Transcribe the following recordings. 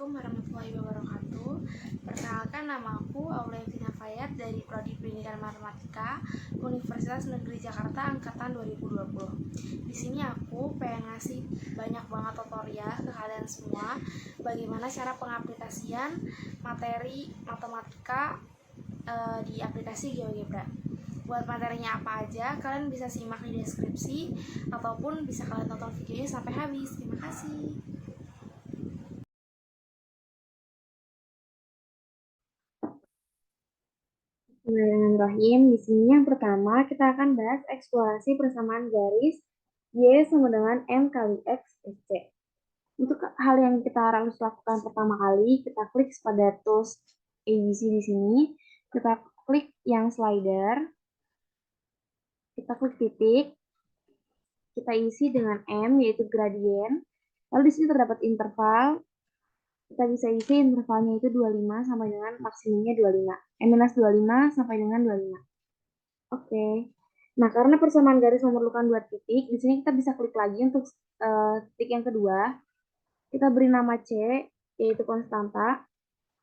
Assalamualaikum warahmatullahi wabarakatuh. Perkenalkan, nama aku Aulia Fayat dari Prodi Pendidikan Matematika Universitas Negeri Jakarta angkatan 2020. Di sini aku pengen ngasih banyak banget tutorial ke kalian semua bagaimana cara pengaplikasian materi matematika di aplikasi GeoGebra. Buat materinya apa aja, kalian bisa simak di deskripsi ataupun bisa kalian tonton videonya sampai habis. Terima kasih. Bismillahirrahmanirrahim. Di sini yang pertama kita akan bahas eksplorasi persamaan garis Y sama dengan M kali X plus C. Untuk hal yang kita harus lakukan pertama kali, kita klik pada tools ABC di sini. Kita klik yang slider. Kita klik titik. Kita isi dengan M, yaitu gradien. Lalu di sini terdapat interval. Kita bisa isi intervalnya itu 25 sampai dengan maksimumnya 25. M-25 sampai dengan 25. Oke. Nah, karena persamaan garis memerlukan dua titik, di sini kita bisa klik lagi untuk titik yang kedua. Kita beri nama C, yaitu konstanta.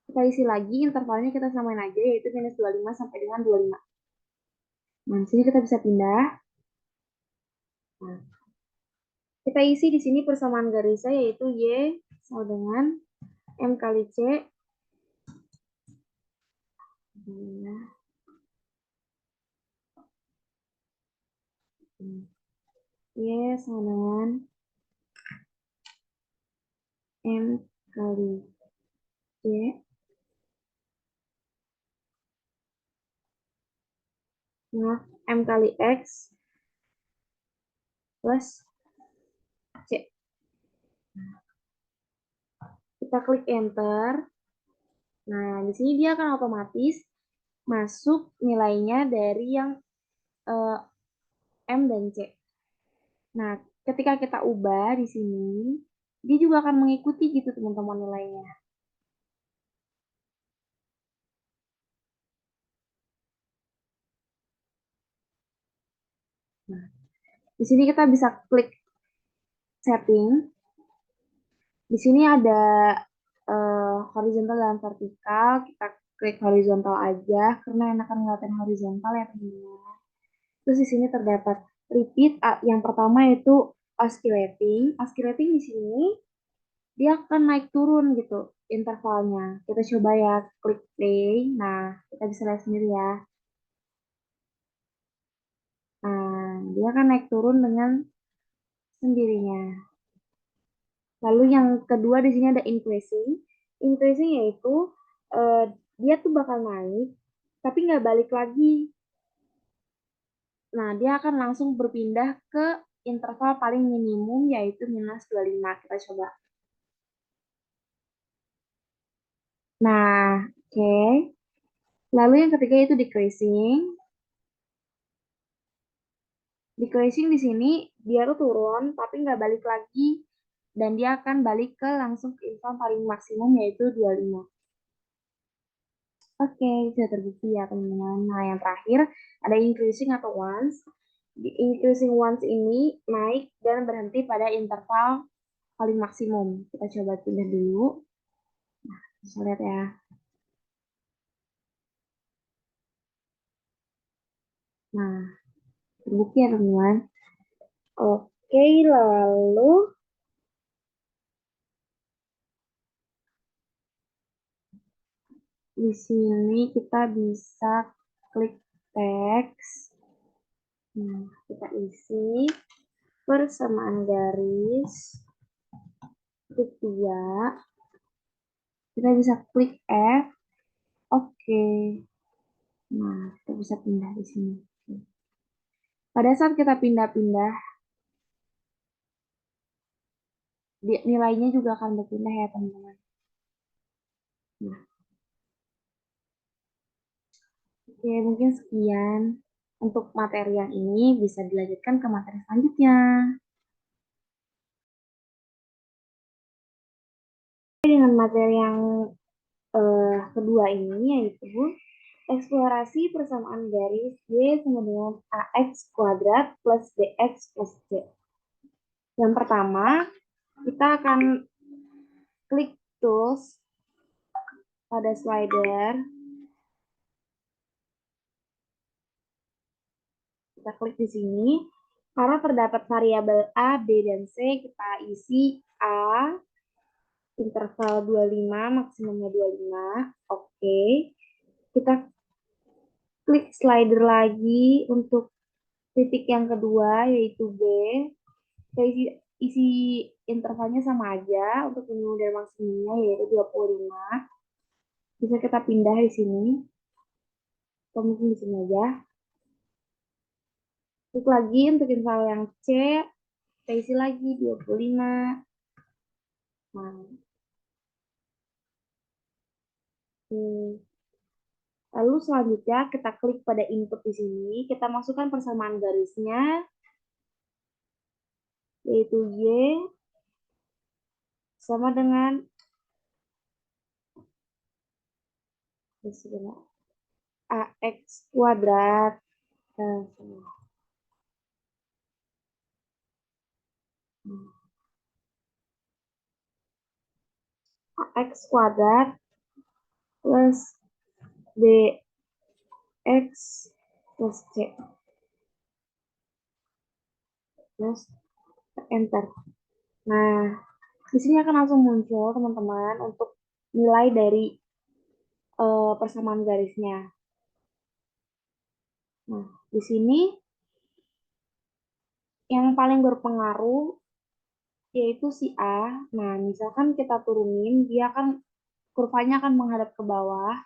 Kita isi lagi, intervalnya kita samain aja, yaitu minus 25 sampai dengan 25. Nah, di sini kita bisa pindah. Nah, kita isi di sini persamaan garisnya, yaitu Y sama dengan M kali C. Y sama dengan M kali C. Nah, M kali X plus C. Kita klik enter. Nah, di sini dia akan otomatis masuk nilainya dari yang M dan C. Nah, ketika kita ubah di sini, dia juga akan mengikuti gitu teman-teman nilainya. Nah, di sini kita bisa klik setting. Di sini ada horizontal dan vertikal. Kita klik horizontal aja karena enakan ngeliatin horizontal ya teman-teman. Terus di sini terdapat repeat. Yang pertama itu oscillating. Oscillating di sini dia akan naik turun gitu intervalnya. Kita coba ya, klik play. Nah, kita bisa lihat sendiri ya. Nah, dia akan naik turun dengan sendirinya. Lalu yang kedua di sini ada increasing. Increasing yaitu eh, dia tuh bakal naik, tapi nggak balik lagi. Nah, dia akan langsung berpindah ke interval paling minimum yaitu minus 25. Kita coba. Nah, oke. Lalu yang ketiga itu decreasing. Decreasing di sini dia tuh turun tapi nggak balik lagi dan dia akan balik ke langsung ke interval paling maksimum yaitu 25. Oke, sudah terbukti ya teman-teman. Nah, yang terakhir ada increasing atau once. Di increasing once ini naik dan berhenti pada interval paling maksimum. Kita coba pindah dulu. Nah, bisa lihat ya. Nah, terbukti ya teman-teman. Oke, lalu di sini kita bisa klik teks. Nah, kita isi persamaan garis titik 2. Kita bisa klik F. Oke. Nah, kita bisa pindah di sini. Pada saat kita pindah-pindah, nilainya juga akan berpindah ya teman-teman. Nah, oke, mungkin sekian untuk materi yang ini, bisa dilanjutkan ke materi selanjutnya. Dengan materi yang kedua ini yaitu eksplorasi persamaan garis Y sama dengan AX kuadrat plus BX plus C. Yang pertama, kita akan klik tools, pada slider, kita klik di sini. Karena terdapat variabel A, B, dan C, kita isi A, interval 25, maksimumnya 25. Oke. Kita klik slider lagi untuk titik yang kedua, yaitu B. Kita isi intervalnya sama aja untuk minimum dan maksimumnya, yaitu 25. Bisa kita pindah di sini. Atau mungkin di sini aja. Klik lagi untuk interval yang C, kita isi lagi 25. Nah, lalu selanjutnya kita klik pada input di sini, kita masukkan persamaan garisnya, yaitu Y sama dengan AX kuadrat. AX kuadrat plus BX plus C. Terus enter. Nah, di sini akan langsung muncul teman-teman untuk nilai dari persamaan garisnya. Nah, di sini yang paling berpengaruh yaitu si A. Nah, misalkan kita turunin, dia akan kurvanya akan menghadap ke bawah.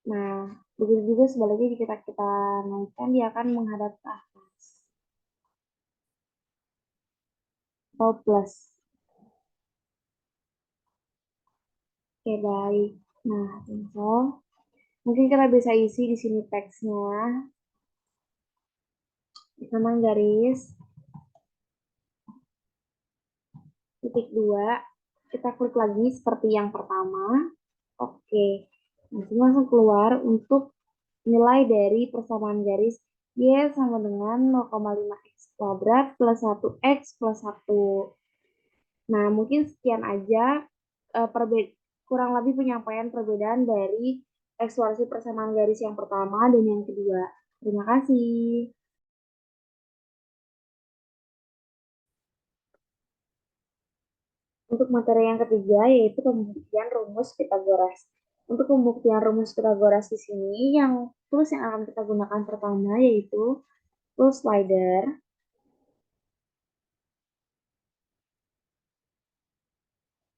Nah, begitu juga sebaliknya jika kita naikkan, dia akan menghadap ke atas. Atau plus. Oke, baik. Nah, cancel. Mungkin kita bisa isi di sini teksnya. Persamaan garis. Titik 2. Kita klik lagi seperti yang pertama. Oke. Nah, ini langsung keluar untuk nilai dari persamaan garis Y sama dengan 0,5X kuadrat plus 1X plus 1. Nah, mungkin sekian aja kurang lebih penyampaian perbedaan dari eksplorasi persamaan garis yang pertama dan yang kedua. Terima kasih. Untuk materi yang ketiga yaitu pembuktian rumus Pitagoras. Untuk pembuktian rumus Pitagoras di sini yang tools yang akan kita gunakan pertama yaitu tools slider.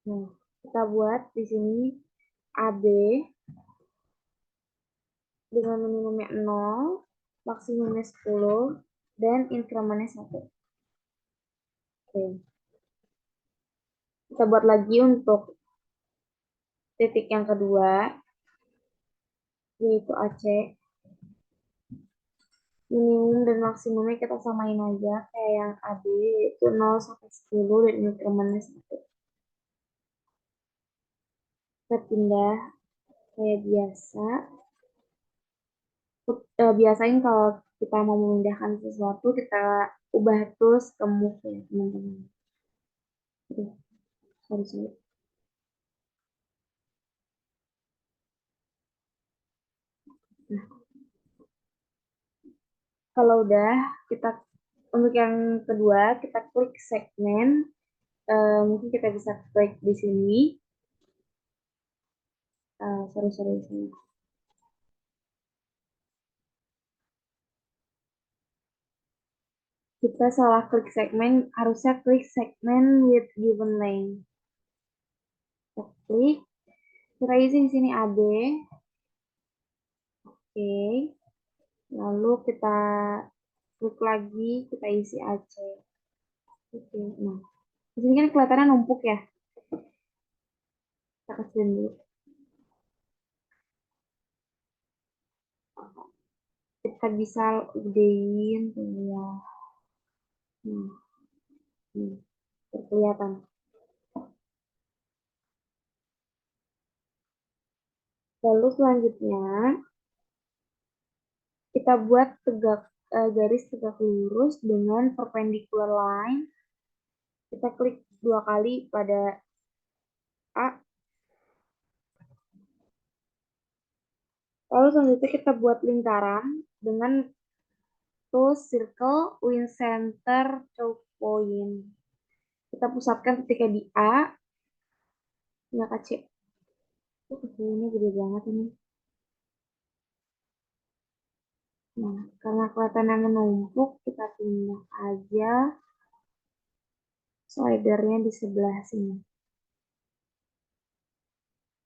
Nah, kita buat di sini AB dengan minimumnya 0, maksimumnya 10, dan inkremennya 1. Oke. Kita buat lagi untuk titik yang kedua, yaitu AC. Minimum dan maksimumnya kita samain aja kayak yang AB, yaitu 0 sampai 10 dan inkremennya 1. Kita pindah kayak biasa. Biasain kalau kita mau memindahkan sesuatu, kita ubah terus ke move ya, teman-teman. Sorry. Nah, kalau udah, kita untuk yang kedua, kita klik segmen. Mungkin kita bisa klik di sini. Sorry. Kita salah klik segmen, harusnya klik segmen with given length. Kita klik, kita isi di sini AB. Oke. Lalu kita klik lagi, kita isi AC. Oke. Nah, di sini kan kelihatannya numpuk ya. Kita kasihin dulu. Kita bisa gedein tuh ya. Kelihatan. Lalu selanjutnya kita buat garis tegak lurus dengan perpendicular line. Kita klik 2 kali pada A. Lalu selanjutnya kita buat lingkaran dengan tools circle with center choke point. Kita pusatkan titiknya di A, ya Kak C. Ini gede banget ini. Nah, karena kelihatannya menumpuk, kita pindah aja slidernya di sebelah sini.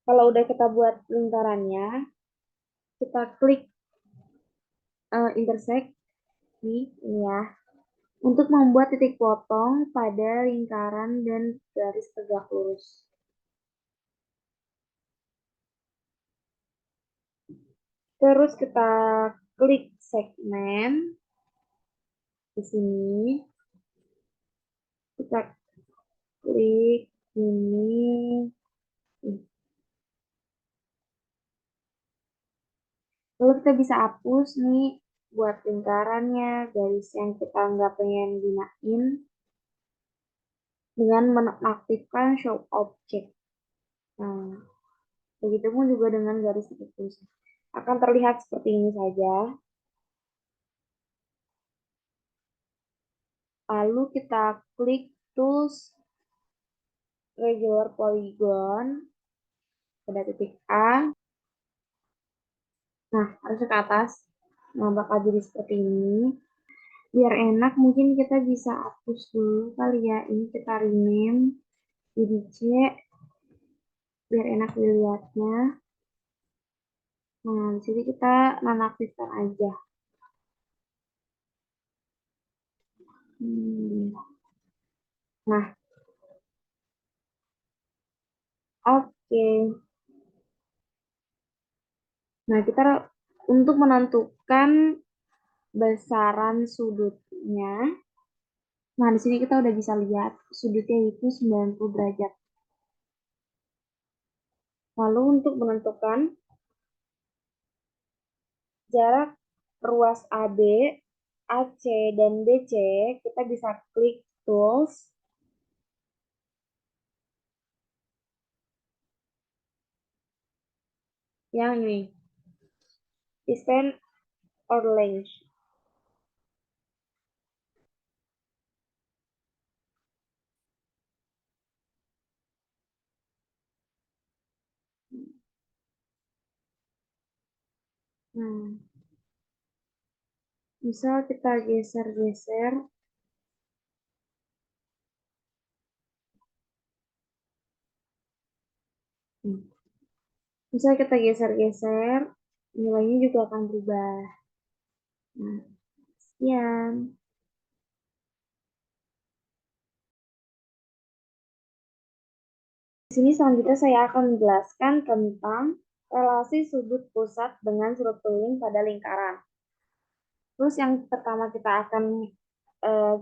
Kalau udah kita buat lingkarannya, kita klik intersect nih, ini ya, untuk membuat titik potong pada lingkaran dan garis tegak lurus. Terus kita klik segmen di sini, kita klik ini. Lalu kita bisa hapus nih buat lingkarannya, garis yang kita nggak pengen gunain dengan menonaktifkan show object. Nah, begitupun juga dengan garis tikus. Akan terlihat seperti ini saja. Lalu kita klik tools regular polygon pada titik A. Nah, harus ke atas. Nah, bakal jadi seperti ini. Biar enak, mungkin kita bisa hapus dulu kali ya. Ini kita rename jadi C. Biar enak dilihatnya. Nah, di sini kita nonaktifkan aja. Nah, oke. Nah, kita untuk menentukan besaran sudutnya. Nah, di sini kita udah bisa lihat sudutnya itu 90 derajat. Lalu untuk menentukan jarak ruas AB, AC, dan BC, kita bisa klik tools. Yang ini, distance or length. Nah, misal kita geser-geser. Misal kita geser-geser, nilainya juga akan berubah. Nah, sekian. Di sini selanjutnya saya akan menjelaskan tentang relasi sudut pusat dengan sudut keliling pada lingkaran. Terus yang pertama kita akan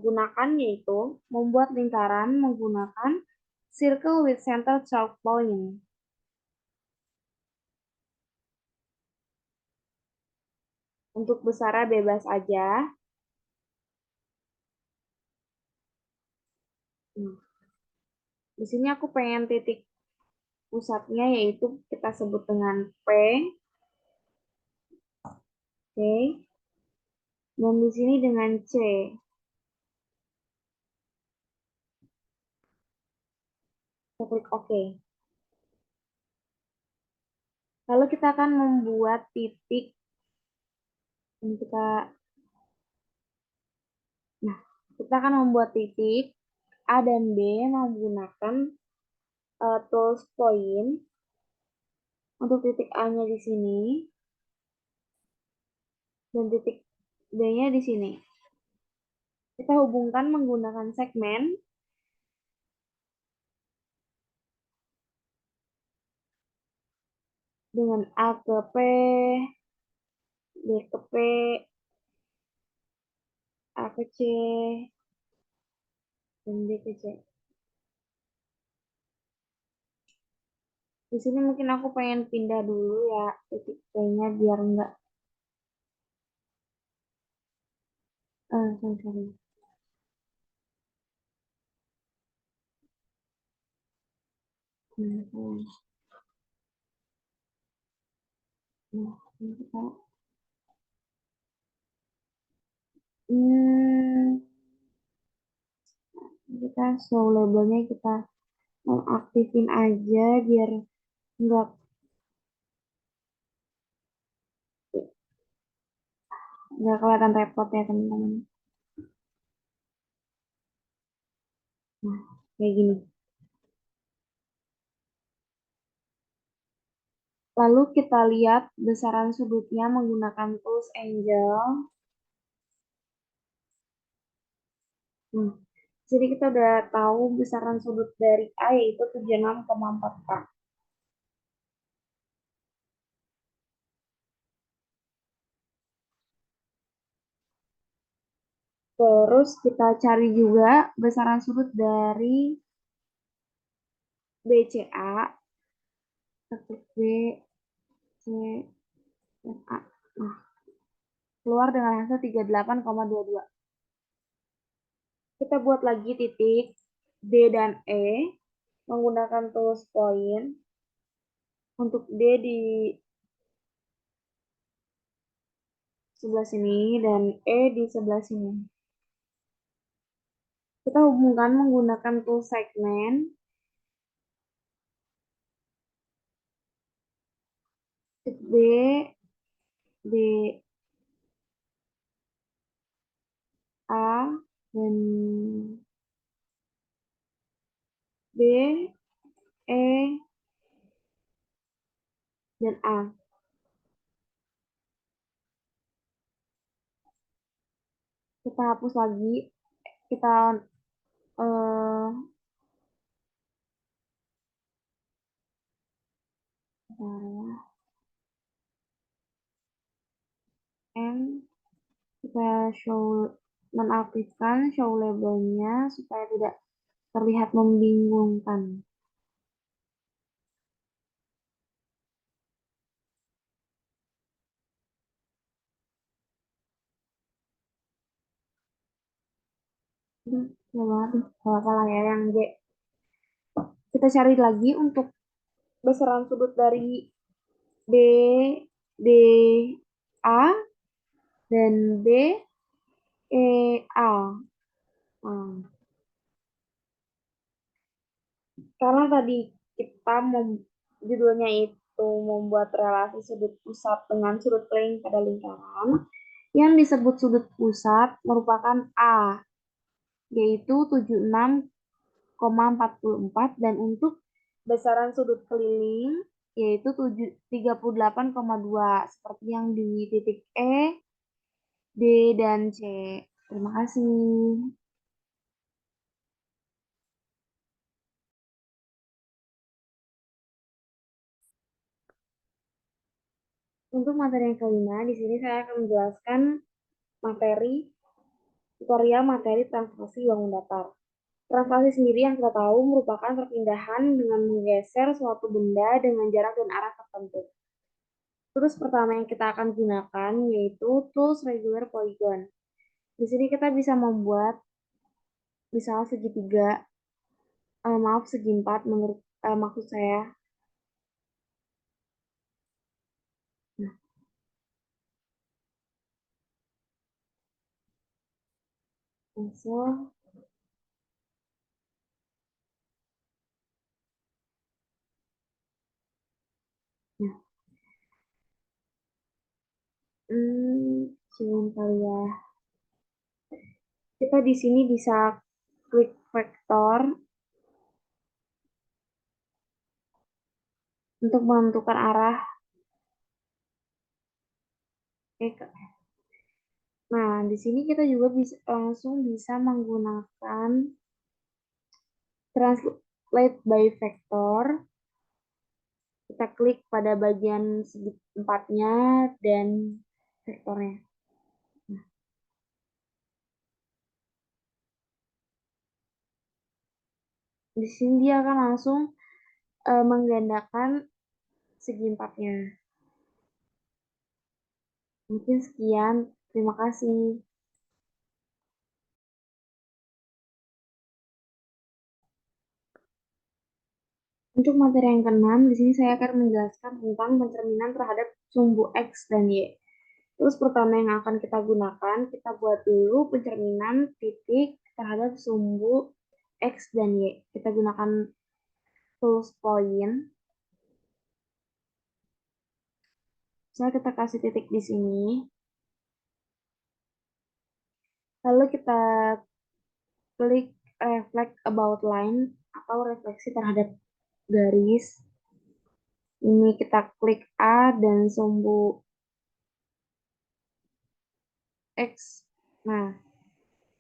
gunakan yaitu membuat lingkaran menggunakan circle with center chalk point. Untuk besarnya bebas aja. Di sini aku pengen titik pusatnya yaitu kita sebut dengan P. Oke. Dan di sini dengan C. Kita klik OK. Lalu kita akan membuat titik. Ini kita akan membuat titik A dan B menggunakan tools point. Untuk titik A-nya di sini dan titik B-nya di sini. Kita hubungkan menggunakan segmen dengan A ke P, B ke P, A ke C, dan B ke C. Di sini mungkin aku pengen pindah dulu ya titik P-nya biar enggak sorry. Nah, ini hmm, kita show labelnya kita aktifin aja biar nggak nggak kelihatan repot ya teman-teman. Nah, kayak gini. Lalu kita lihat besaran sudutnya menggunakan tools angel. Hmm. Jadi kita udah tahu besaran sudut dari A yaitu 76,4 K. Terus kita cari juga besaran sudut dari BCA, titik B, C, dan A. Nah, keluar dengan hasil 38,22. Kita buat lagi titik D dan E menggunakan tools point. Untuk D di sebelah sini dan E di sebelah sini. Kita hubungkan menggunakan tool segment. Titik B, D, A, dan B, E, dan A. Kita hapus lagi. Kita eh, bentar ya. M kita show nonaktifkan show labelnya supaya tidak terlihat membingungkan. Ya banget, apa lah ya yang J. Kita cari lagi untuk besaran sudut dari B, D, A, dan B, E, A. Nah, karena tadi kita judulnya itu membuat relasi sudut pusat dengan sudut paling pada lingkaran, yang disebut sudut pusat merupakan A, yaitu 76,44 dan untuk besaran sudut keliling yaitu 38,2 seperti yang di titik E, D, dan C. Terima kasih. Untuk materi yang kelima, di sini saya akan menjelaskan materi tutorial materi translasi bangun datar. Translasi sendiri yang kita tahu merupakan perpindahan dengan menggeser suatu benda dengan jarak dan arah tertentu. Terus pertama yang kita akan gunakan yaitu tools regular polygon. Di sini kita bisa membuat misalnya segitiga, maaf segi empat menurut maksud saya. Nah, cancel. Nah, sebentar ya. Kita di sini bisa klik vektor untuk menentukan arah. Nah, di sini kita juga bisa langsung bisa menggunakan translate by vector. Kita klik pada bagian segi empatnya dan vektornya. Nah, di sini dia akan langsung menggandakan segi empatnya. Mungkin sekian. Terima kasih. Untuk materi yang keenam, di sini saya akan menjelaskan tentang pencerminan terhadap sumbu X dan Y. Terus pertama yang akan kita gunakan, kita buat dulu pencerminan titik terhadap sumbu X dan Y. Kita gunakan tools point. Misalnya kita kasih titik di sini. Lalu kita klik reflect about line atau refleksi terhadap garis. Ini kita klik A dan sumbu X. Nah,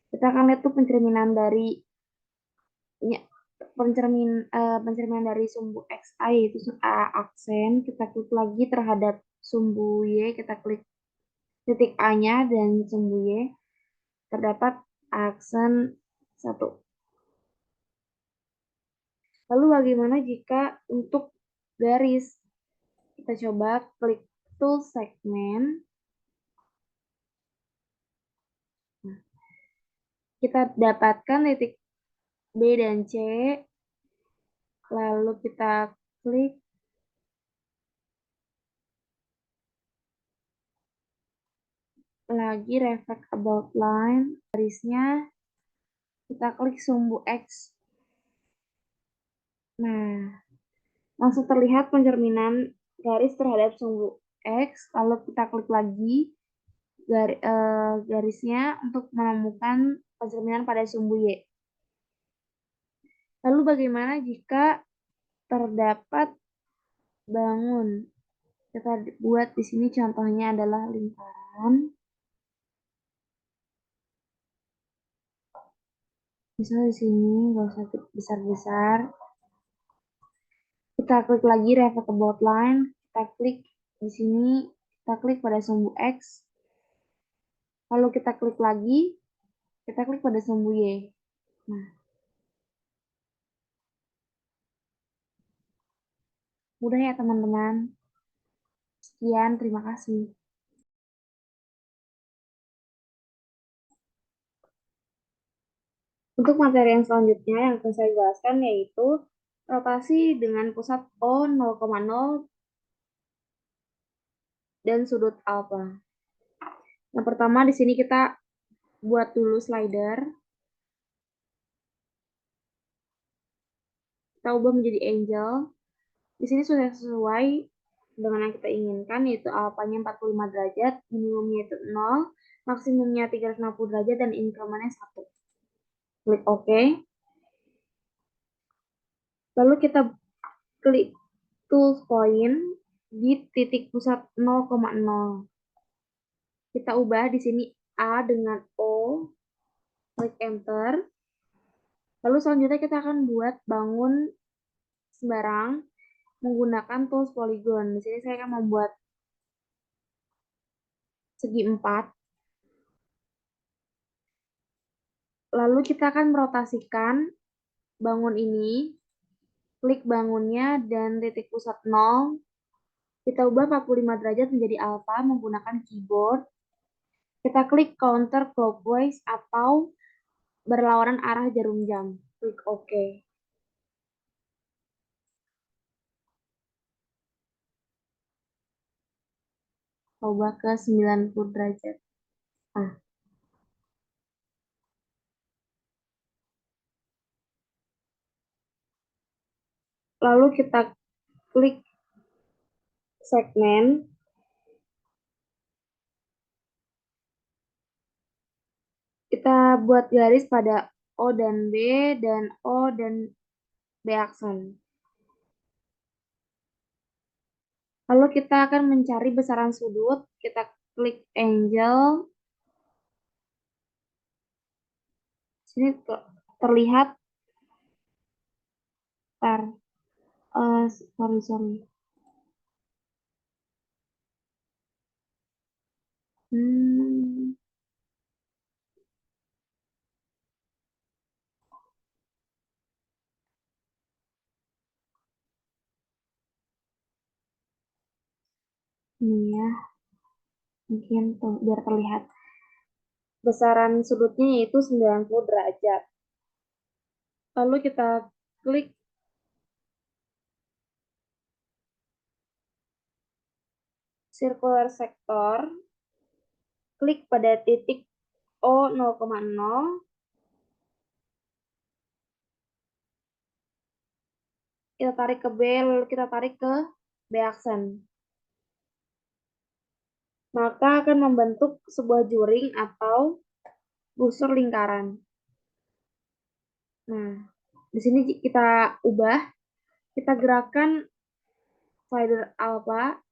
kita akan lihat tuh pencerminan dari pencerminan dari sumbu XI yaitu A aksen. Kita klik lagi terhadap sumbu Y, kita klik titik A-nya dan sumbu Y terdapat aksen 1. Lalu bagaimana jika untuk garis? Kita coba klik tool segment. Nah, kita dapatkan titik B dan C. Lalu kita klik lagi reflect about line. Garisnya kita klik sumbu X. Nah, langsung terlihat pencerminan garis terhadap sumbu X. Lalu kita klik lagi garisnya untuk menemukan pencerminan pada sumbu Y. Lalu bagaimana jika terdapat bangun? Kita buat di sini contohnya adalah lingkaran. Misal di sini nggak usah besar-besar. Kita klik lagi reflect about line. Kita klik di sini. Kita klik pada sumbu X. Lalu kita klik lagi. Kita klik pada sumbu Y. Nah, mudah ya teman-teman. Sekian, terima kasih. Untuk materi yang selanjutnya yang akan saya jelaskan yaitu rotasi dengan pusat O 0,0 dan sudut alfa. Yang pertama di sini kita buat dulu slider. Kita ubah menjadi angel. Di sini sudah sesuai dengan yang kita inginkan, yaitu alfanya 45 derajat, minimumnya itu 0, maksimumnya 360 derajat, dan incrementnya 1. Klik OK. Lalu kita klik tools point di titik pusat 0,0. Kita ubah di sini A dengan O, klik enter. Lalu selanjutnya kita akan buat bangun sembarang menggunakan tools polygon. Di sini saya akan membuat segi 4. Lalu kita akan merotasikan bangun ini. Klik bangunnya dan titik pusat 0. Kita ubah 45 derajat menjadi alfa menggunakan keyboard. Kita klik counter clockwise atau berlawanan arah jarum jam. Klik OK. Coba ke 90 derajat. Nah, lalu kita klik segmen. Kita buat garis pada O dan B dan O dan B aksen. Lalu kita akan mencari besaran sudut. Kita klik angel. Sini terlihat. Sorry. Hmm, ini ya, mungkin tuh, biar terlihat. Besaran sudutnya yaitu 90 derajat. Lalu kita klik circular sector, klik pada titik O 0,0, kita tarik ke B, lalu kita tarik ke B aksen. Maka akan membentuk sebuah juring atau busur lingkaran. Nah, di sini kita ubah, kita gerakan slider alpha.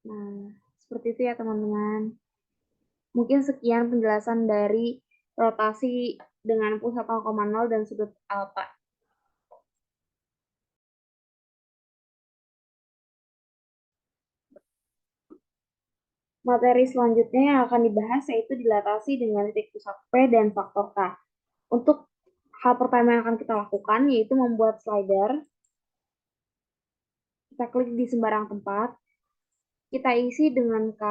Nah, seperti itu ya teman-teman. Mungkin sekian penjelasan dari rotasi dengan pusat 0,0 dan sudut alpha. Materi selanjutnya yang akan dibahas yaitu dilatasi dengan titik pusat P dan faktor K. Untuk hal pertama yang akan kita lakukan yaitu membuat slider. Kita klik di sembarang tempat. Kita isi dengan K.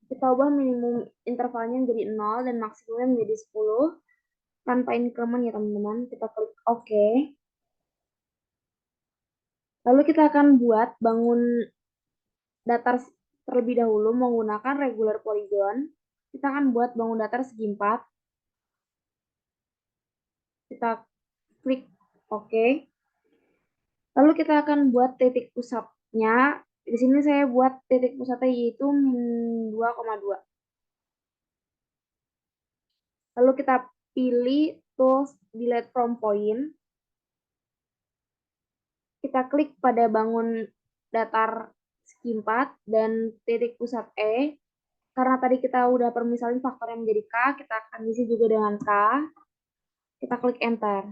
Kita ubah minimum intervalnya menjadi 0 dan maksimumnya menjadi 10. Tanpa increment ya teman-teman. Kita klik OK. Lalu kita akan buat bangun datar terlebih dahulu menggunakan regular polygon. Kita akan buat bangun datar segi 4. Kita klik OK. Lalu kita akan buat titik pusatnya. Di sini saya buat titik pusatnya yaitu min 2,2. Lalu kita pilih tools delete from point. Kita klik pada bangun datar segi 4 dan titik pusat E. Karena tadi kita udah permisalin faktornya menjadi K, kita akan isi juga dengan K. Kita klik enter.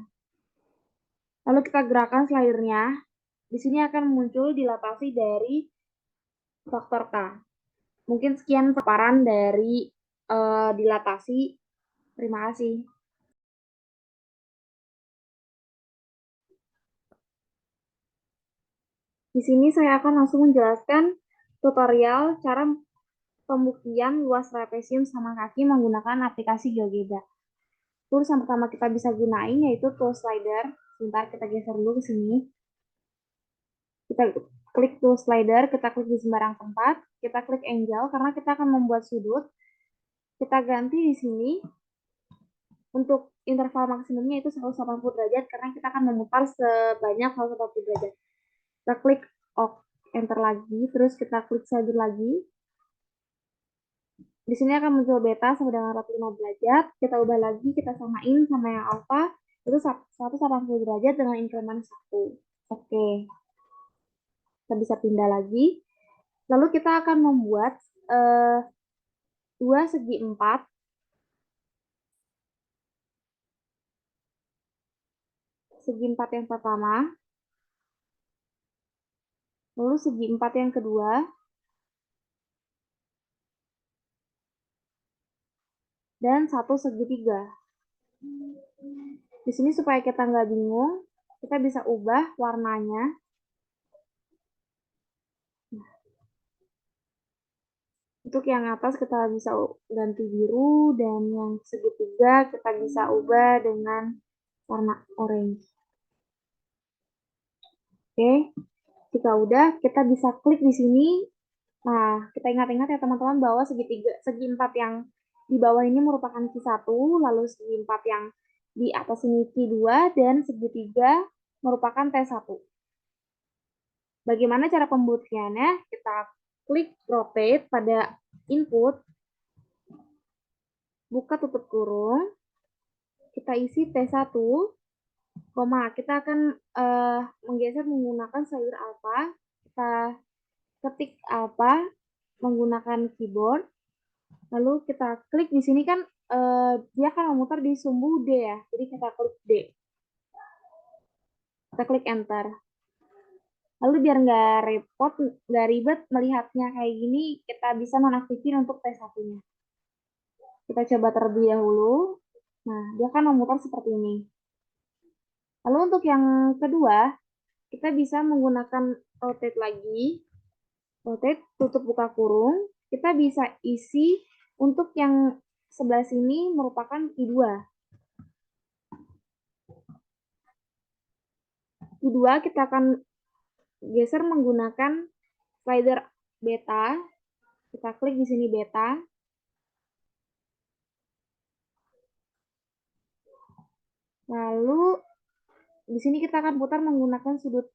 Lalu kita gerakan slidernya. Di sini akan muncul dilatasi dari faktor K. Mungkin sekian paparan dari dilatasi. Terima kasih. Di sini saya akan langsung menjelaskan tutorial cara pembuktian luas trapesium sama kaki menggunakan aplikasi GeoGebra. Tools yang pertama kita bisa gunain yaitu tool slider. Sebentar kita geser dulu ke sini. Kita klik tool slider, kita klik di sembarang tempat, kita klik angle karena kita akan membuat sudut. Kita ganti di sini untuk interval maksimumnya itu 180 derajat karena kita akan memutar sebanyak 180 derajat. Kita klik enter lagi, terus kita klik slider lagi. Di sini akan muncul beta sama dengan 45 derajat. Kita ubah lagi, kita samain sama yang alpha, itu 180 derajat dengan increment 1. Oke. Kita bisa pindah lagi. Lalu kita akan membuat dua segi 4. Segi 4 yang pertama. Lalu segi 4 yang kedua. Dan satu segitiga. Di sini supaya kita nggak bingung, kita bisa ubah warnanya. Untuk yang atas kita bisa ganti biru dan yang segitiga kita bisa ubah dengan warna orange. Oke, jika udah kita bisa klik di sini. Nah, kita ingat-ingat ya teman-teman bahwa segi 4 yang di bawah ini merupakan Q1, lalu segi 4 yang di atas ini Q2, dan segitiga merupakan T1. Bagaimana cara pembuktiannya? Kita klik rotate pada input, buka tutup kurung, kita isi T1, kita akan menggeser menggunakan slider alpha, kita ketik alpha menggunakan keyboard, lalu kita klik di sini kan dia akan memutar di sumbu D ya, jadi kita klik D, kita klik enter. Lalu biar nggak ribet melihatnya kayak gini, kita bisa nonaktifin untuk T1-nya. Kita coba terlebih dahulu. Nah, dia akan memutar seperti ini. Lalu untuk yang kedua, kita bisa menggunakan rotate lagi. Rotate, tutup buka kurung. Kita bisa isi untuk yang sebelah sini merupakan I2. Q2 kita akan geser menggunakan slider beta. Kita klik di sini beta. Lalu di sini kita akan putar menggunakan sudut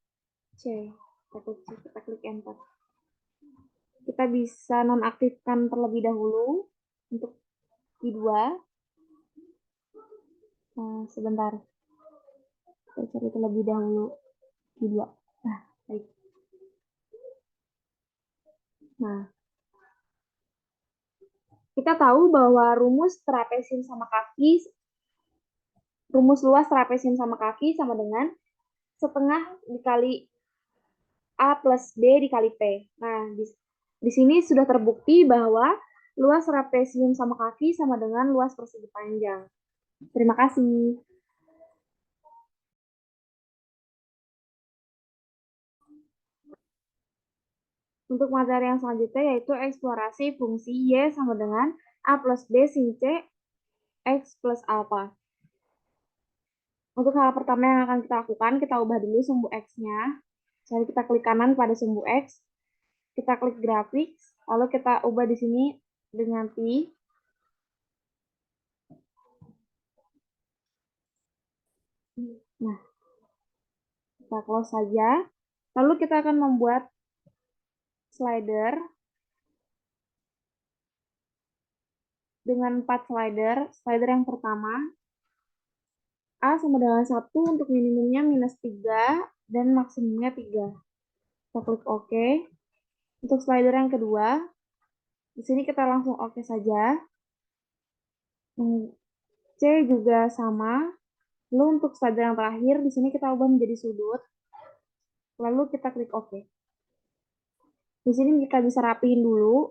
C. Kita klik enter. Kita bisa nonaktifkan terlebih dahulu untuk Q2. Nah, sebentar. Kita cari terlebih dahulu Q2. Nah, baik. Nah, kita tahu bahwa rumus luas trapesium sama kaki sama dengan setengah dikali A plus B dikali P. Nah, di sini sudah terbukti bahwa luas trapesium sama kaki sama dengan luas persegi panjang. Terima kasih. Untuk materi yang selanjutnya yaitu eksplorasi fungsi Y sama dengan A plus B sin C X plus alpha. Untuk hal pertama yang akan kita lakukan, kita ubah dulu sumbu X-nya. Jadi kita klik kanan pada sumbu X, kita klik grafik, lalu kita ubah di sini dengan pi. Nah, kita close saja. Lalu kita akan membuat slider dengan 4 slider. Slider yang pertama, A sama dengan 1 untuk minimumnya minus 3 dan maksimumnya 3. Kita klik OK. Untuk slider yang kedua, di sini kita langsung OK saja. C juga sama. Lalu untuk slider yang terakhir, di sini kita ubah menjadi sudut. Lalu kita klik OK. Di sini kita bisa rapiin dulu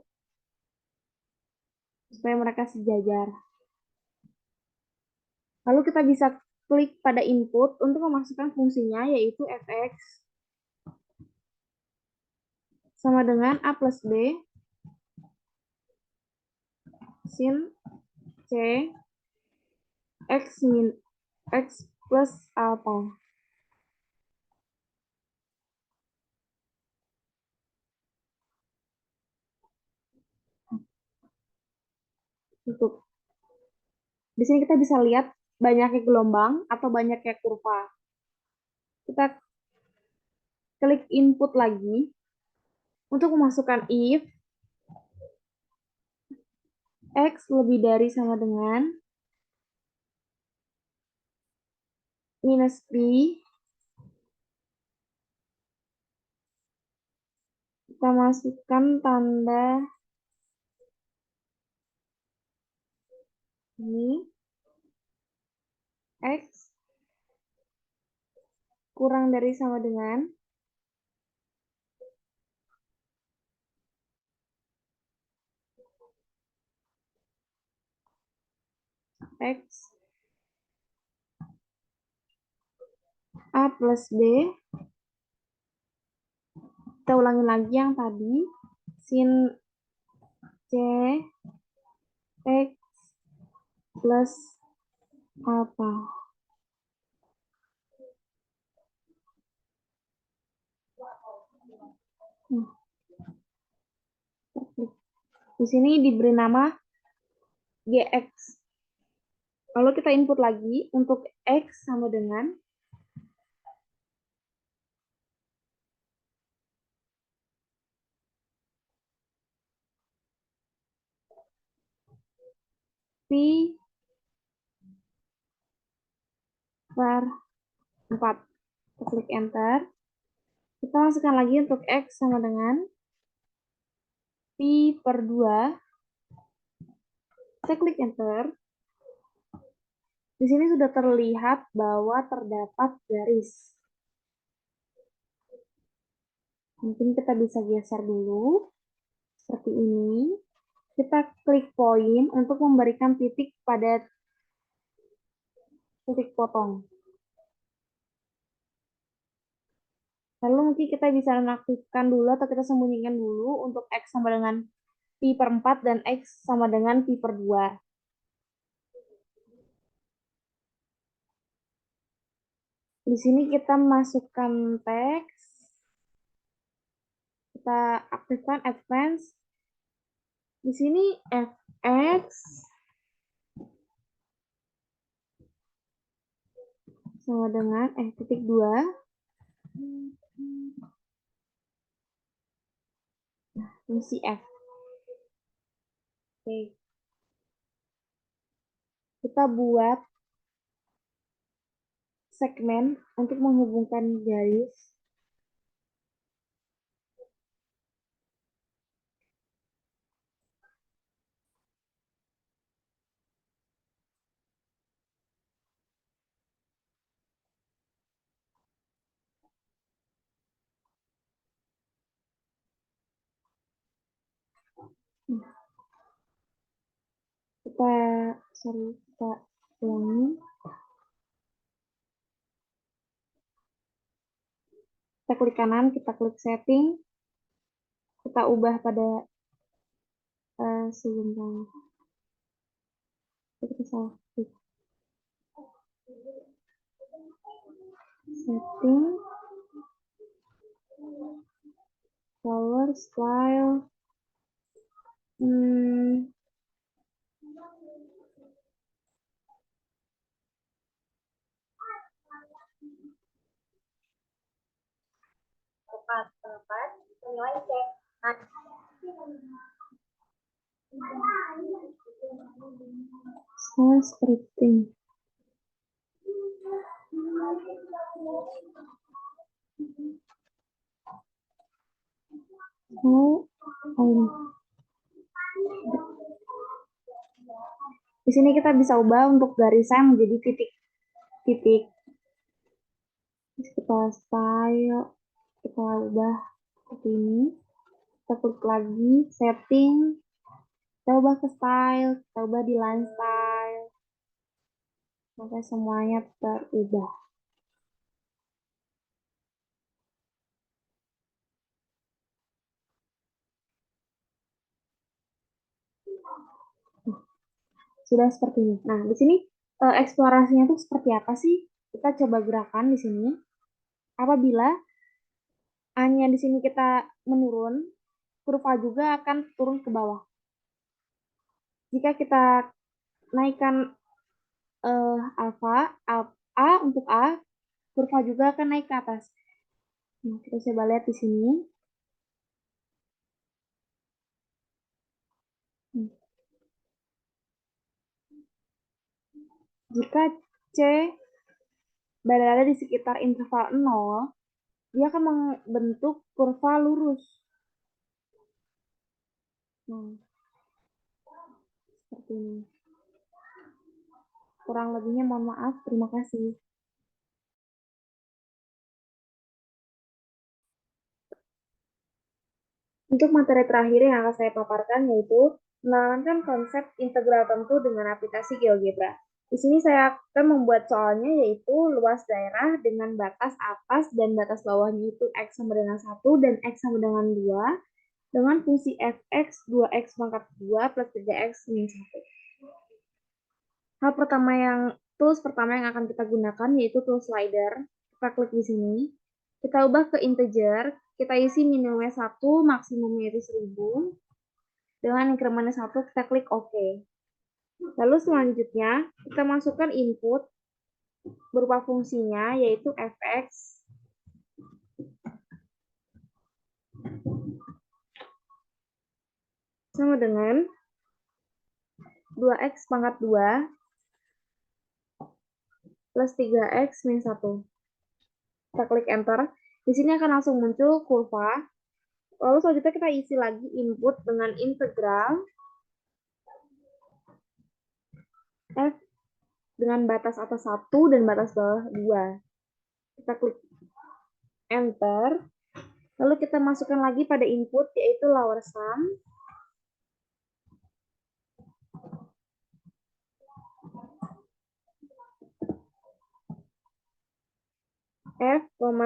supaya mereka sejajar. Lalu kita bisa klik pada input untuk memasukkan fungsinya, yaitu fx sama dengan A plus B sin C X plus alpha. Tutup. Di sini kita bisa lihat banyaknya gelombang atau banyaknya kurva. Kita klik input lagi untuk memasukkan if X lebih dari sama dengan minus P, kita masukkan tanda ini, X kurang dari sama dengan X A plus B. Kita ulangi lagi yang tadi. Sin C X plus alpha. Di sini diberi nama GX. Lalu kita input lagi untuk X sama dengan Pi per 4. Kita klik enter. Kita masukkan lagi untuk X sama dengan Pi per 2. Kita klik enter. Di sini sudah terlihat bahwa terdapat garis. Mungkin kita bisa geser dulu. Seperti ini. Kita klik poin untuk memberikan titik pada titik potong. Lalu mungkin kita bisa nonaktifkan dulu atau kita sembunyikan dulu untuk X sama dengan Pi per 4 dan X sama dengan Pi per 2. Di Di sini kita masukkan teks, kita aktifkan advance. Di sini fx sama dengan titik 2. Fungsi f. Oke. Kita buat segmen untuk menghubungkan garis. Kita ulangi. Kita klik kanan, kita klik setting, kita ubah pada sebentar. Kita salah klik. Setting, color, style. Tempat menilai cek. Style scripting. Di sini kita bisa ubah untuk garisnya menjadi titik-titik. Kita style, kita ubah seperti ini. Kita klik lagi, setting, kita ubah ke style, kita ubah di line style. Sampai semuanya terubah. Sudah seperti ini. Nah, di sini eksplorasinya itu seperti apa sih? Kita coba gerakan di sini. Apabila A-nya di sini kita menurun, kurva juga akan turun ke bawah. Jika kita naikkan alfa, A untuk A, kurva juga akan naik ke atas. Nah, kita coba lihat di sini. Jika C berada di sekitar interval 0, dia akan membentuk kurva lurus. Nah, seperti ini. Kurang lebihnya mohon maaf. Terima kasih. Untuk materi terakhir yang akan saya paparkan yaitu menerangkan konsep integral tentu dengan aplikasi GeoGebra. Di sini saya akan membuat soalnya yaitu luas daerah dengan batas atas dan batas bawahnya itu X sama dengan 1 dan X sama dengan 2 dengan fungsi fx 2x pangkat 2 plus 3x min 1. Tools pertama yang akan kita gunakan yaitu tool slider. Kita klik di sini. Kita ubah ke integer. Kita isi minimumnya 1, maksimumnya itu 1000. Dengan incrementnya 1, kita klik OK. Lalu selanjutnya, kita masukkan input berupa fungsinya yaitu fx sama dengan 2x pangkat 2 plus 3x min 1. Kita klik enter. Di sini akan langsung muncul kurva. Lalu selanjutnya kita isi lagi input dengan integral f dengan batas atas 1 dan batas bawah 2. Kita klik enter. Lalu kita masukkan lagi pada input yaitu lower sum. F, 1,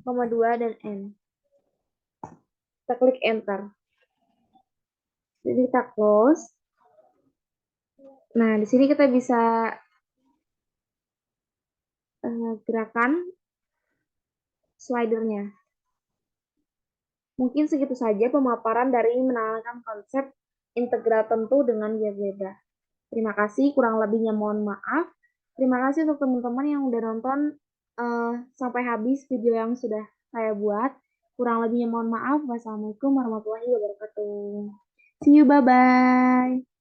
2, dan N. Kita klik enter. Jadi kita close. Nah, di sini kita bisa gerakan slidernya. Mungkin segitu saja pemaparan dari menerangkan konsep integral tentu dengan GeoGebra. Terima kasih, kurang lebihnya mohon maaf. Terima kasih untuk teman-teman yang udah nonton sampai habis video yang sudah saya buat. Kurang lebihnya mohon maaf. Wassalamualaikum warahmatullahi wabarakatuh. See you, bye-bye.